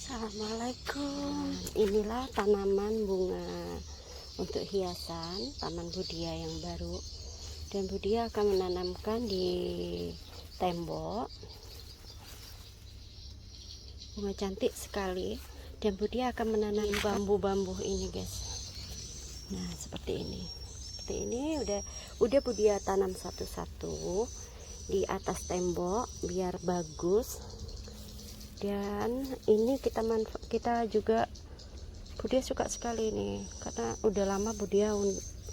Assalamualaikum. Inilah tanaman bunga untuk hiasan Taman Budaya yang baru, dan Budia akan menanamkan di tembok. Bunga cantik sekali, dan Budia akan menanam bambu-bambu ini, guys. Nah, seperti ini. Seperti ini udah Budia tanam satu-satu di atas tembok biar bagus. Dan ini kita juga Budia suka sekali nih, karena udah lama Budia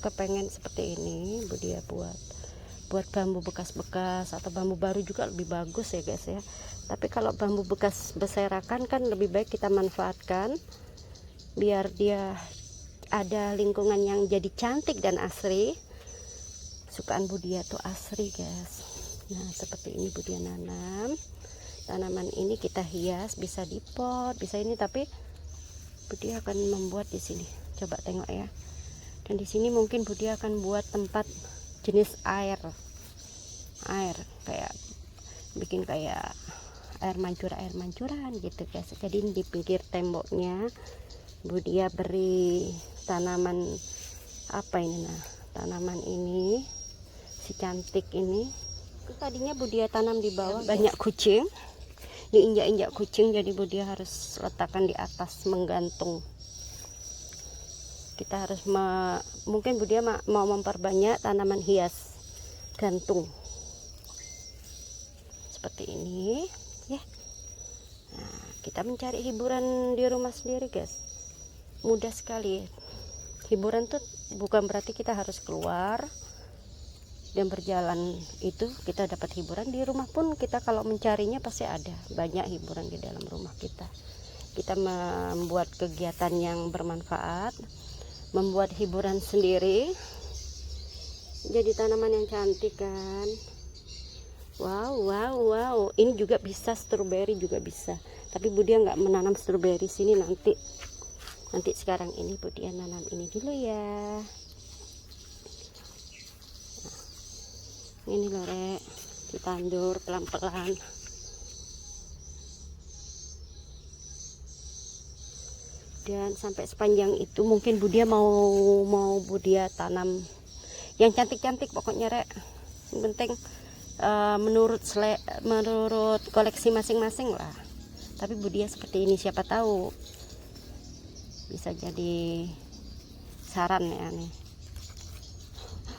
kepengen seperti ini. Budia buat bambu bekas-bekas atau bambu baru juga lebih bagus ya guys ya. Tapi kalau bambu bekas berserakan kan lebih baik kita manfaatkan biar dia ada lingkungan yang jadi cantik dan asri. Sukaan Budia tuh asri guys. Nah, seperti ini Budia nanam. Tanaman ini kita hias, bisa di pot, bisa ini, tapi Budia akan membuat di sini. Coba tengok ya. Dan di sini mungkin Budia akan buat tempat jenis air kayak bikin kayak air mancuran gitu guys. Jadi di pinggir temboknya Budia beri tanaman apa ini, nah tanaman ini si cantik ini. Tadinya Budia tanam di bawah, banyak kucing, diinjak-injak kucing, jadi Budia harus letakkan di atas menggantung. Kita harus mungkin Budia mau memperbanyak tanaman hias gantung seperti ini ya. Nah, kita mencari hiburan di rumah sendiri guys, mudah sekali. Hiburan tuh bukan berarti kita harus keluar dan berjalan, itu kita dapat hiburan. Di rumah pun kita kalau mencarinya pasti ada banyak hiburan di dalam rumah kita. Kita membuat kegiatan yang bermanfaat, membuat hiburan sendiri, jadi tanaman yang cantik kan. Wow, ini juga bisa, stroberi juga bisa, tapi Budia nggak menanam stroberi sini, nanti sekarang ini Budia nanam ini dulu ya. Ini loh rek, ditandur pelan-pelan. Dan sampai sepanjang itu mungkin Budia mau Budia tanam yang cantik-cantik pokoknya rek. Yang penting menurut koleksi masing-masing lah. Tapi Budia seperti ini, siapa tahu bisa jadi saran ya nih.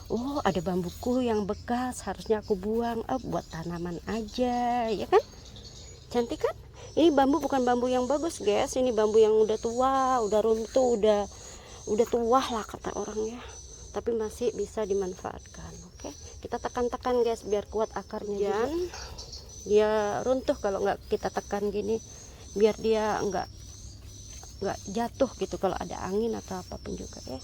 Oh, ada bambuku yang bekas, harusnya aku buang. Buat tanaman aja, ya kan? Cantik kan? Ini bambu bukan bambu yang bagus, guys. Ini bambu yang udah tua, udah runtuh, udah tua lah kata orang ya. Tapi masih bisa dimanfaatkan. Oke, kita tekan-tekan guys, biar kuat akarnya. Dan dia runtuh kalau nggak kita tekan gini, biar dia nggak jatuh gitu kalau ada angin atau apapun juga ya.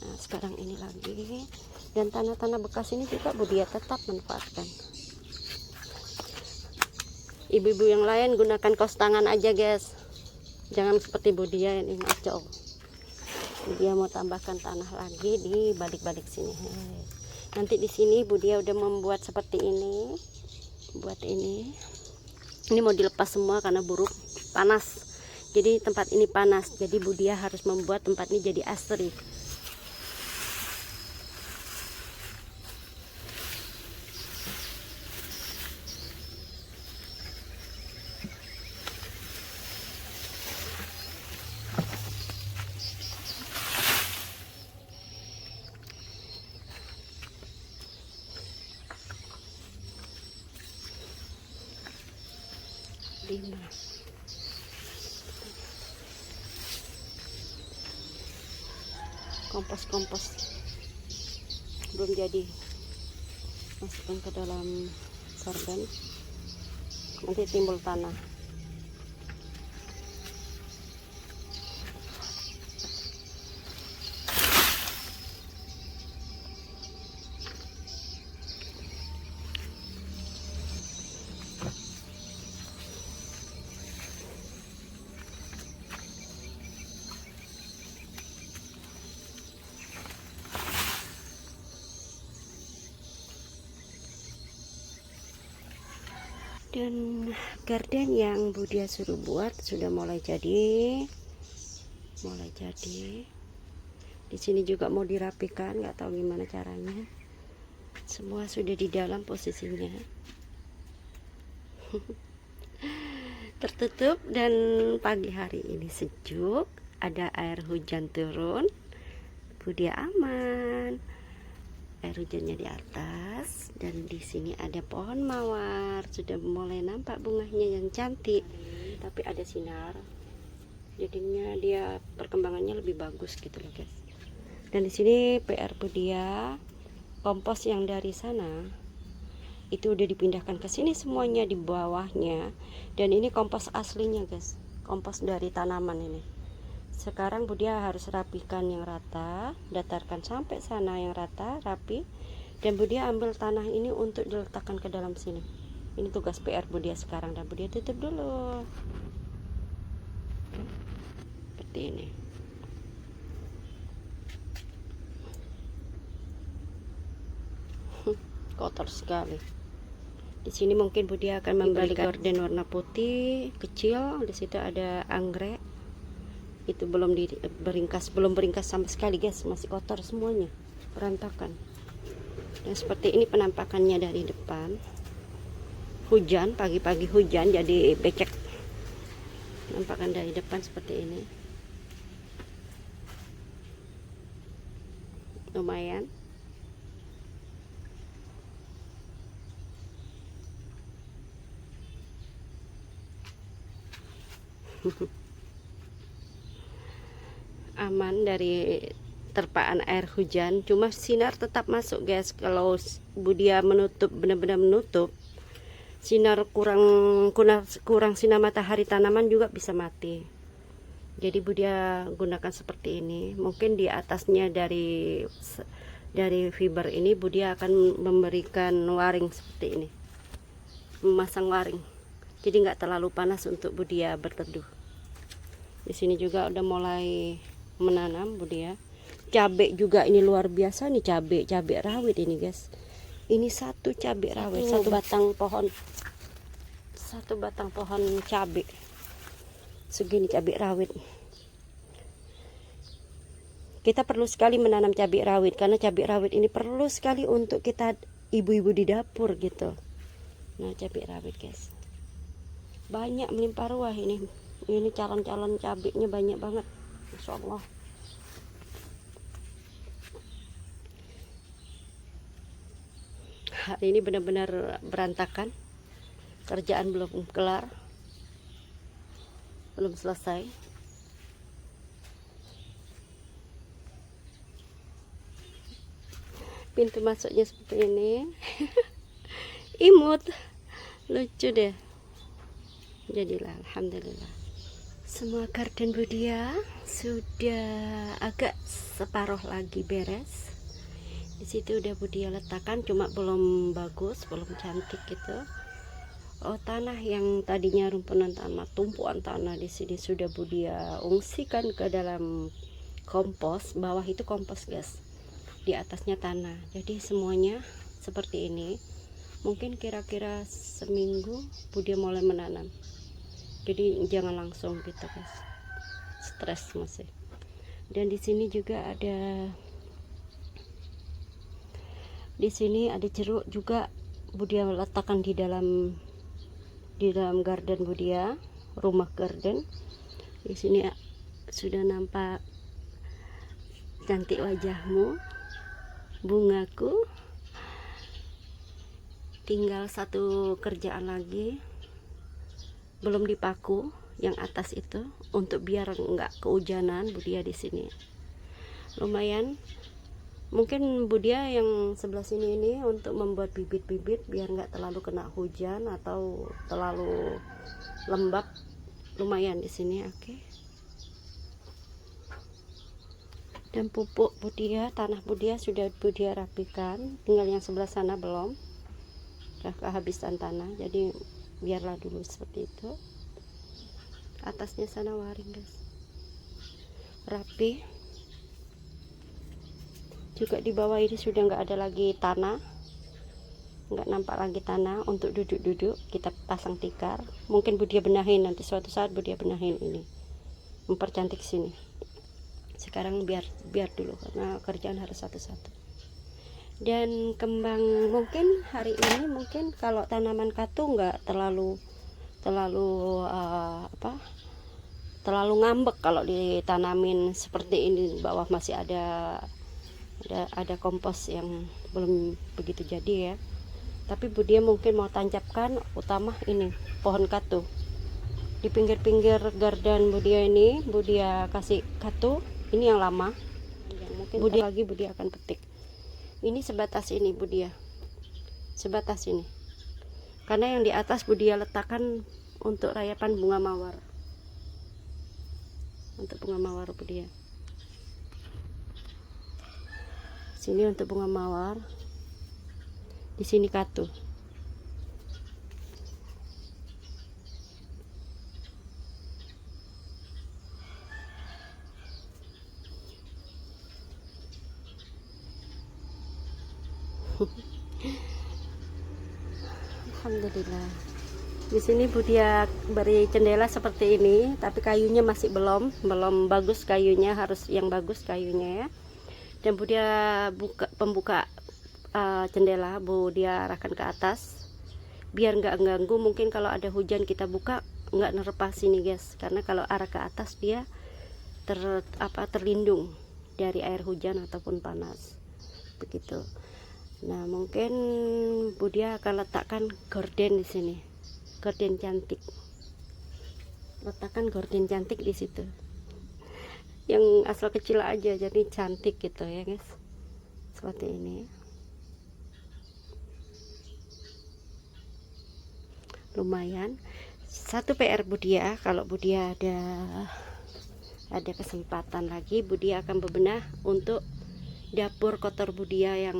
Nah, sekarang ini lagi. Dan tanah-tanah bekas ini juga Budia tetap manfaatkan. Ibu-ibu yang lain gunakan kaos tangan aja guys, jangan seperti Budia ini ngaco. Budia mau tambahkan tanah lagi di balik-balik sini. Nanti di sini Budia udah membuat seperti ini. Buat ini mau dilepas semua karena buruk panas. Jadi tempat ini panas, jadi Budia harus membuat tempat ini jadi asri. Kompos belum jadi, masukkan ke dalam sorban, nanti timbul tanah. Dan garden yang Budia suruh buat sudah mulai jadi. Di sini juga mau dirapikan, nggak tahu gimana caranya. Semua sudah di dalam posisinya. Tertutup, dan pagi hari ini sejuk, ada air hujan turun. Budia aman. Air hujannya di atas, dan di sini ada pohon mawar, sudah mulai nampak bunganya yang cantik, tapi ada sinar, jadinya dia perkembangannya lebih bagus gitu loh guys. Dan di sini PR Budia, kompos yang dari sana itu udah dipindahkan ke sini semuanya di bawahnya, dan ini kompos aslinya guys, kompos dari tanaman ini. Sekarang Budia harus rapikan yang rata, datarkan sampai sana yang rata, rapi. Dan Budia ambil tanah ini untuk diletakkan ke dalam sini. Ini tugas PR Budia sekarang, dan Budia tutup dulu. Seperti ini. Kotor sekali. Di sini mungkin Budia akan membeli gorden warna putih kecil. Di situ ada anggrek. Itu belum beringkas sama sekali guys, masih kotor semuanya, berantakan. Dan seperti ini penampakannya dari depan. Hujan, pagi-pagi hujan jadi becek. Penampakan dari depan seperti ini. Lumayan. Aman dari terpaan air hujan, cuma sinar tetap masuk guys. Kalau Budia menutup, benar-benar menutup, sinar kurang sinar matahari, tanaman juga bisa mati. Jadi Budia gunakan seperti ini. Mungkin di atasnya dari fiber ini Budia akan memberikan waring seperti ini, memasang waring, jadi nggak terlalu panas untuk Budia berteduh. Di sini juga udah mulai menanam Budia. Cabai juga ini luar biasa nih, cabai rawit ini guys. Ini satu cabai rawit, satu batang pohon cabai. Segini cabai rawit. Kita perlu sekali menanam cabai rawit, karena cabai rawit ini perlu sekali untuk kita ibu-ibu di dapur gitu. Nah, cabai rawit guys, banyak melimpah ruah ini. Ini calon-calon cabainya banyak banget, Masya Allah. Hari ini benar-benar berantakan, kerjaan belum kelar, belum selesai. Pintu masuknya seperti ini. Imut, lucu deh. Jadilah, alhamdulillah. Semua garden Budia sudah agak separuh lagi beres. Di situ udah Budia letakkan, cuma belum bagus, belum cantik gitu. Oh, tanah yang tadinya rumpunan tanah, tumpuan tanah di sini sudah Budia ungsikan ke dalam kompos. Bawah itu kompos guys, di atasnya tanah. Jadi semuanya seperti ini. Mungkin kira-kira seminggu Budia mulai menanam. Jadi jangan langsung gitu guys, stres masih. Dan di sini juga ada, di sini ada jeruk juga Budia letakkan di dalam garden Budia, rumah garden. Di sini sudah nampak cantik wajahmu, bungaku. Tinggal satu kerjaan lagi, belum dipaku yang atas itu, untuk biar nggak kehujanan. Budia di sini lumayan. Mungkin Budia yang sebelah sini ini untuk membuat bibit-bibit biar nggak terlalu kena hujan atau terlalu lembab. Lumayan di sini, oke. Dan pupuk Budia, tanah Budia sudah Budia rapikan, tinggal yang sebelah sana belum, kehabisan tanah, jadi biarlah dulu seperti itu. Atasnya sana waring guys, rapi. Juga di bawah ini sudah nggak ada lagi tanah, nggak nampak lagi tanah untuk duduk-duduk. Kita pasang tikar, mungkin Budia benahin nanti suatu saat. Budia benahin ini, mempercantik sini. Sekarang biar dulu karena kerjaan harus satu-satu. Dan kembang mungkin hari ini, mungkin kalau tanaman katu nggak terlalu terlalu ngambek kalau ditanamin seperti ini. Di bawah masih ada kompos yang belum begitu jadi ya. Tapi Budia mungkin mau tancapkan utama ini pohon katu di pinggir-pinggir garden Budia ini. Budia kasih katu ini yang lama, yang mungkin Budia lagi Budia akan petik. Ini sebatas ini Budia, sebatas ini, karena yang di atas Budia letakkan untuk rayapan bunga mawar. Untuk bunga mawar Budia sini, untuk bunga mawar di sini katu. Alhamdulillah. Di sini Budia beri jendela seperti ini, tapi kayunya masih belum bagus kayunya, harus yang bagus kayunya ya. Dan Budia pembuka jendela Budia arahkan ke atas biar nggak ganggu. Mungkin kalau ada hujan kita buka nggak nerpa sini guys, karena kalau arah ke atas dia terlindung dari air hujan ataupun panas begitu. Nah mungkin Budia akan letakkan gorden di sini, gorden cantik. Letakkan gorden cantik di situ, yang asal kecil aja jadi cantik gitu ya guys, seperti ini. Lumayan. Satu PR Budia, kalau Budia ada kesempatan lagi, Budia akan bebenah untuk dapur kotor Budia yang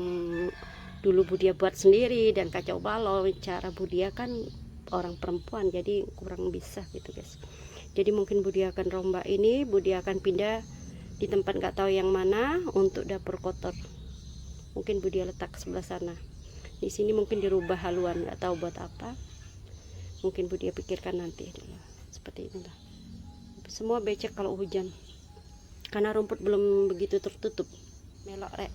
dulu Budia buat sendiri dan kacau balau. Cara Budia kan orang perempuan jadi kurang bisa gitu guys. Jadi mungkin Budia akan rombak ini, Budia akan pindah di tempat nggak tahu yang mana untuk dapur kotor. Mungkin Budia letak ke sebelah sana. Di sini mungkin dirubah haluan, nggak tahu buat apa. Mungkin Budia pikirkan nanti dulu. Seperti inilah. Semua becek kalau hujan, karena rumput belum begitu tertutup. Melok rek.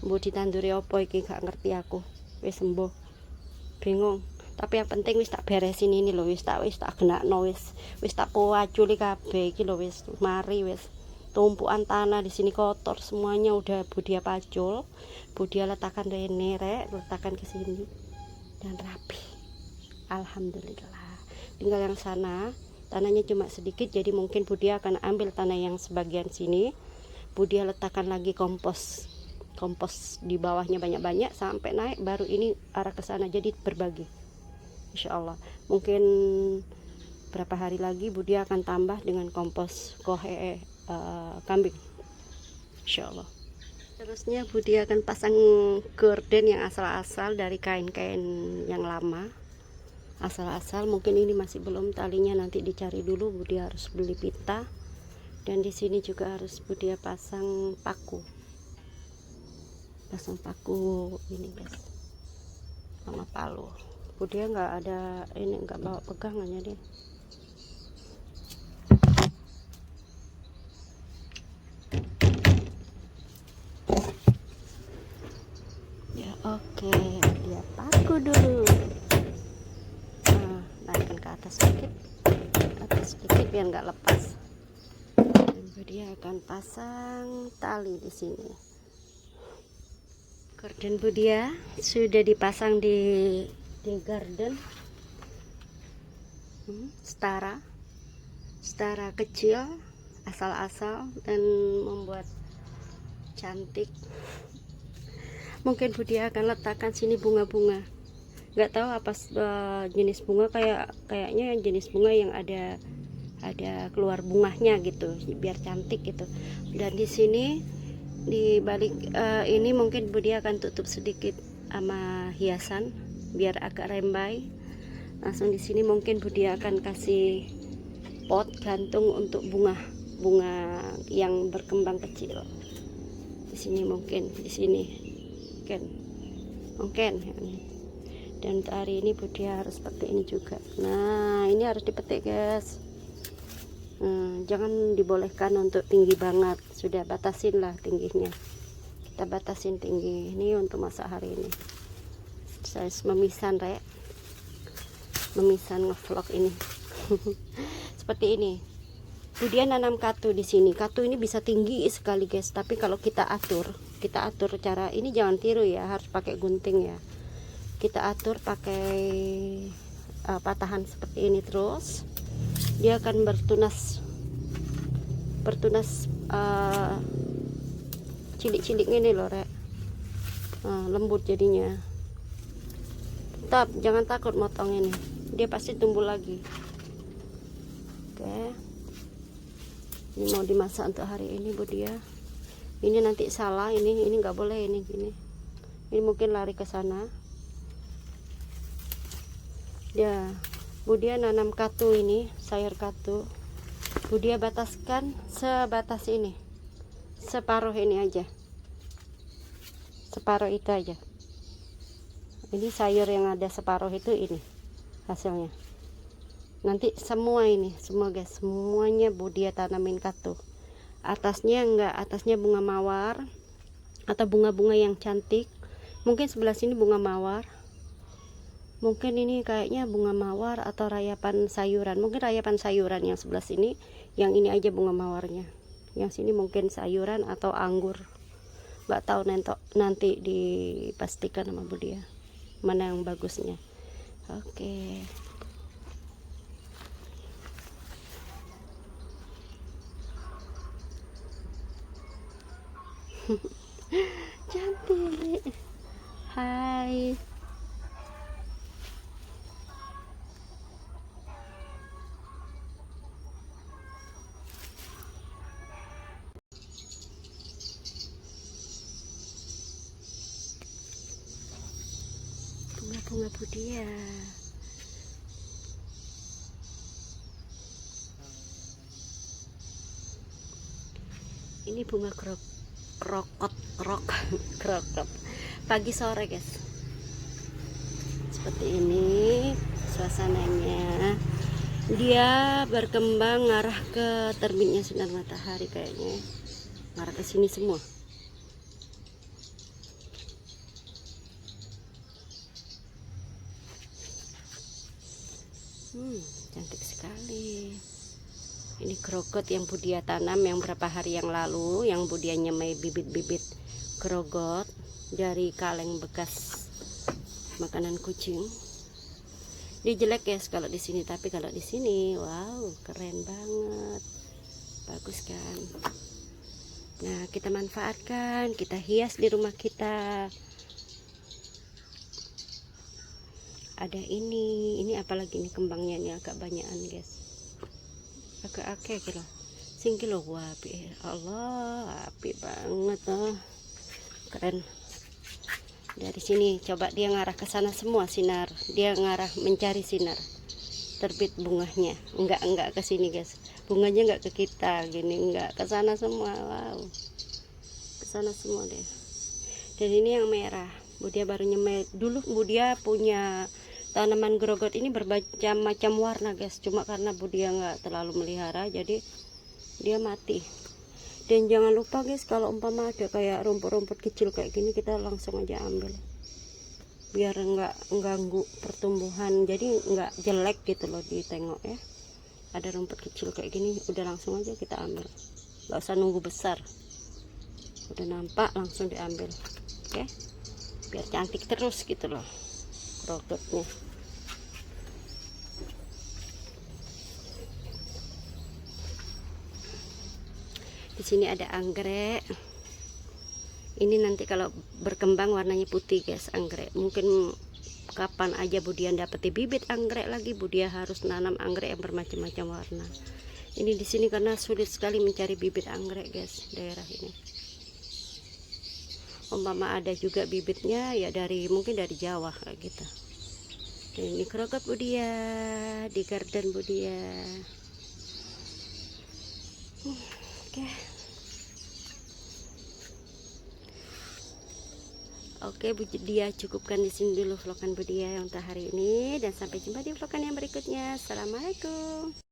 Mbok ditanduri opo iki gak ngerti aku. Wis sembuh. Bingung. Tapi yang penting wis tak beresin ini lho, wis tak genakno, wis tak powaculi kabeh iki lho, wis mari wis. Tumpukan tanah di sini kotor semuanya udah Budia pacul. Budia letakkan rene rek, letakkan ke sini dan rapi. Alhamdulillah. Tinggal yang sana tanahnya cuma sedikit, jadi mungkin Budia akan ambil tanah yang sebagian sini. Budia letakkan lagi kompos di bawahnya banyak-banyak sampai naik, baru ini arah ke sana, jadi berbagi. Insya Allah mungkin berapa hari lagi Budia akan tambah dengan kompos kohe kambing, Insya Allah. Terusnya Budia akan pasang gorden yang asal-asal dari kain-kain yang lama, asal-asal. Mungkin ini masih belum talinya, nanti dicari dulu. Budia harus beli pita, dan di sini juga harus Budia pasang paku ini guys, sama palu. Budia nggak ada ini, nggak bawa pegangannya dia. Ya oke, dia paku dulu. Naikkan ke atas sedikit biar nggak lepas. Dan Budia akan pasang tali di sini. Gorden Budia sudah dipasang di garden, setara kecil, asal-asal, dan membuat cantik. Mungkin Budia akan letakkan sini bunga-bunga, nggak tahu apa jenis bunga, kayaknya jenis bunga yang ada keluar bunganya gitu, biar cantik gitu. Dan di sini di balik ini mungkin Budia akan tutup sedikit sama hiasan biar agak rembai. Langsung di sini mungkin Budia akan kasih pot gantung untuk bunga yang berkembang kecil. Di sini mungkin, di sini mungkin Dan untuk hari ini Budia harus seperti ini juga. Nah, ini harus dipetik guys. Jangan dibolehkan untuk tinggi banget, sudah batasin lah tingginya, kita batasin tinggi. Ini untuk masak hari ini. Saya memisan rek, memisan ngevlog ini. Seperti ini. Budia nanam katu di sini. Katu ini bisa tinggi sekali guys, tapi kalau kita atur cara ini, jangan tiru ya, harus pakai gunting ya. Kita atur pakai patahan seperti ini, terus dia akan bertunas cilik-cilik ini loh rek. Lembut jadinya. Tetap jangan takut motong ini, dia pasti tumbuh lagi. Oke, ini mau dimasak untuk hari ini Budia. Ini nanti salah, ini nggak boleh, ini gini, ini mungkin lari ke sana ya. Budia nanam katu ini, sayur katu. Budia bataskan sebatas ini, separuh ini aja, separuh itu aja. Ini sayur yang ada separuh itu, ini hasilnya. Nanti semua ini, semua guys, semuanya Budia tanamin katu. Atasnya enggak, atasnya bunga mawar atau bunga-bunga yang cantik. Mungkin sebelah sini bunga mawar, mungkin ini kayaknya bunga mawar atau rayapan sayuran. Mungkin rayapan sayuran yang sebelah sini, yang ini aja bunga mawarnya. Yang sini mungkin sayuran atau anggur, nggak tahu, nanti dipastikan sama Budia mana yang bagusnya. Oke. Cantik. Hai. Bunga-bunga Budia. Ini bunga krokot pagi sore guys. Seperti ini suasananya. Dia berkembang ngarah ke terbitnya sinar matahari, kayaknya ngarah ke sini semua. Cantik sekali. Ini krogot yang Budia tanam yang berapa hari yang lalu, yang Budia nyemai bibit-bibit krogot dari kaleng bekas makanan kucing. Dia jelek guys kalau di sini, tapi kalau di sini wow, keren banget. Bagus kan? Nah, kita manfaatkan, kita hias di rumah kita. Ada ini apalagi nih kembangnya, ini agak banyakan guys, agak akeh kilo singki loh. Wah, api Allah, api banget loh, keren. Dari sini coba dia ngarah ke sana semua sinar, dia ngarah mencari sinar terbit bunganya. Enggak ke sini guys, bunganya enggak ke kita gini, enggak ke sana semua. Wow, ke sana semua deh. Dan ini yang merah, Budia baru nyemai. Dulu Budia punya tanaman grogot ini bermacam-macam warna guys, cuma karena Budia nggak terlalu melihara jadi dia mati. Dan jangan lupa guys, kalau umpama ada kayak rumput-rumput kecil kayak gini, kita langsung aja ambil biar nggak ganggu pertumbuhan, jadi nggak jelek gitu loh ditengok ya. Ada rumput kecil kayak gini, udah langsung aja kita ambil, nggak usah nunggu besar, udah nampak langsung diambil. Oke, biar cantik terus gitu loh grogotnya. Di sini ada anggrek. Ini nanti kalau berkembang warnanya putih guys, anggrek. Mungkin kapan aja Budia dapeti bibit anggrek lagi, Budia harus nanam anggrek yang bermacam-macam warna. Ini di sini karena sulit sekali mencari bibit anggrek guys, daerah ini. Umpama ada juga bibitnya ya mungkin dari Jawa kayak gitu. Dan ini krogot Budia di garden Budia. Oke. Oke, Budia cukupkan di sini dulu vlogan Budia untuk hari ini, dan sampai jumpa di vlogan yang berikutnya. Assalamualaikum.